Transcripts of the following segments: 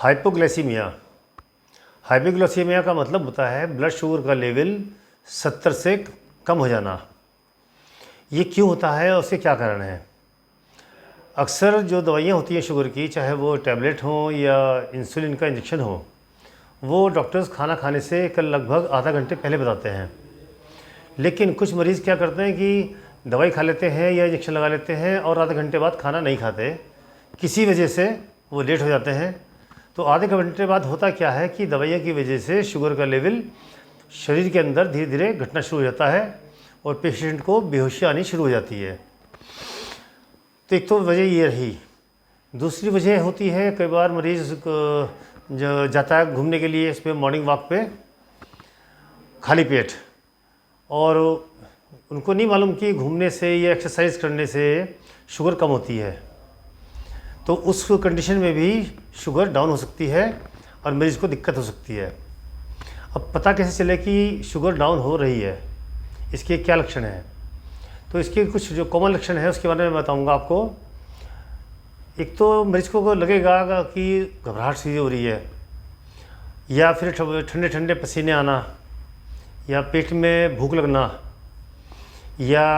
Hypoglycaemia. Hypoglycaemia का मतलब होता है ब्लड शुगर का लेवल 70 से कम हो जाना। ये क्यों होता है और उसके क्या कारण है? अक्सर जो दवाइयाँ होती हैं शुगर की, चाहे वो टैबलेट हों या इंसुलिन का इंजेक्शन हो, वो डॉक्टर्स खाना खाने से कल लगभग आधा घंटे पहले बताते हैं। लेकिन कुछ मरीज़ क्या करते हैं कि दवाई खा लेते हैं या इंजेक्शन लगा लेते हैं और आधे घंटे बाद खाना नहीं खाते, किसी वजह से वो लेट हो जाते हैं। तो आधे घंटे बाद होता क्या है कि दवाइयों की वजह से शुगर का लेवल शरीर के अंदर धीरे धीरे घटना शुरू हो जाता है और पेशेंट को बेहोशी आनी शुरू हो जाती है। तो एक तो वजह ये रही। दूसरी वजह होती है, कई बार मरीज़ जो जाता है घूमने के लिए इस पर मॉर्निंग वॉक पे खाली पेट, और उनको नहीं मालूम कि घूमने से या एक्सरसाइज करने से शुगर कम होती है। तो उस कंडीशन में भी शुगर डाउन हो सकती है और मरीज़ को दिक्कत हो सकती है। अब पता कैसे चले कि शुगर डाउन हो रही है, इसके क्या लक्षण हैं? तो इसके कुछ जो कॉमन लक्षण है उसके बारे में बताऊंगा आपको। एक तो मरीज़ को लगेगा कि घबराहट सी हो रही है, या फिर ठंडे ठंडे पसीने आना, या पेट में भूख लगना, या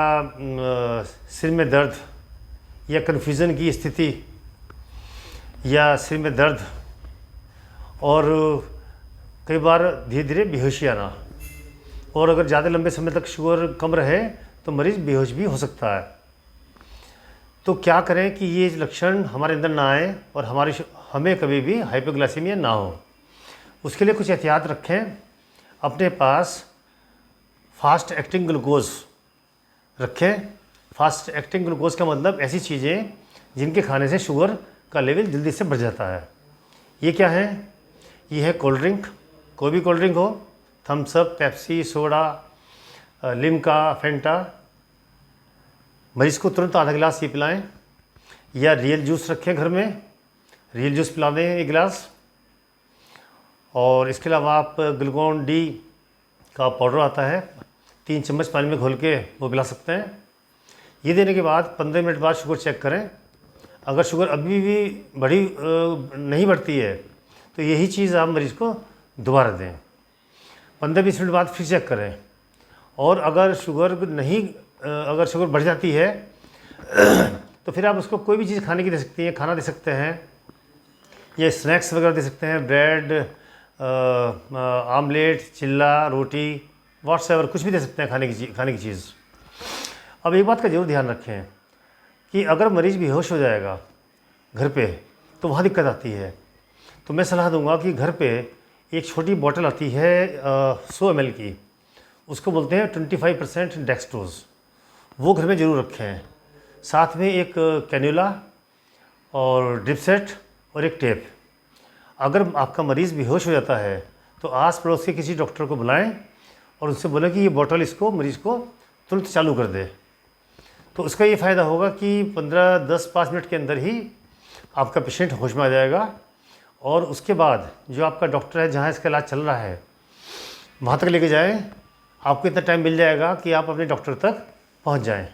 सिर में दर्द, या कन्फ्यूज़न की स्थिति, या सिर में दर्द, और कई बार धीरे धीरे बेहोशी आना। और अगर ज़्यादा लंबे समय तक शुगर कम रहे तो मरीज़ बेहोश भी हो सकता है। तो क्या करें कि ये लक्षण हमारे अंदर ना आए और हमें कभी भी हाइपोग्लाइसीमिया ना हो। उसके लिए कुछ एहतियात रखें। अपने पास फास्ट एक्टिंग ग्लूकोज रखें। फास्ट एक्टिंग ग्लूकोज का मतलब ऐसी चीज़ें जिनके खाने से शुगर का लेवल जल्दी से बढ़ जाता है। ये क्या है? ये है कोल्ड ड्रिंक, कोई भी कोल्ड ड्रिंक हो, Thums Up, Pepsi, soda, Limca, Fanta. मरीज़ को तुरंत आधा गिलास ये पिलाएं, या रियल जूस रखें घर में, रियल जूस पिला दें 1 गिलास। और इसके अलावा आप ग्लूकोन डी का पाउडर आता है, 3 चम्मच पानी में घोल के वो पिला सकते हैं। ये देने के बाद 15 मिनट बाद शुगर चेक करें। अगर शुगर अभी भी नहीं बढ़ती है तो यही चीज़ आप मरीज़ को दोबारा दें। 15-20 मिनट बाद फिर चेक करें। और अगर शुगर बढ़ जाती है तो फिर आप उसको कोई भी चीज़ खाने की दे सकती हैं, खाना दे सकते हैं, या स्नैक्स वगैरह दे सकते हैं, ब्रेड, आमलेट, चिल्ला, रोटी, व्हाट्सएवर कुछ भी दे सकते हैं खाने की चीज़। अब एक बात का ज़रूर ध्यान रखें कि अगर मरीज़ बेहोश हो जाएगा घर पे तो वहाँ दिक्कत आती है। तो मैं सलाह दूंगा कि घर पे एक छोटी बोतल आती है 100 ml की, उसको बोलते हैं 25% डेक्सट्रोज, वो घर में ज़रूर रखें। साथ में एक कैन्यूला और ड्रिप सेट और एक टेप। अगर आपका मरीज़ बेहोश हो जाता है तो आस पड़ोस के किसी डॉक्टर को बुलाएं और उनसे बोलें कि ये बोतल मरीज़ को तुरंत चालू कर दे। तो उसका ये फ़ायदा होगा कि 5 मिनट के अंदर ही आपका पेशेंट होश में आ जाएगा। और उसके बाद जो आपका डॉक्टर है जहाँ इसका इलाज चल रहा है वहाँ तक लेके जाएं, आपको इतना टाइम मिल जाएगा कि आप अपने डॉक्टर तक पहुँच जाएं।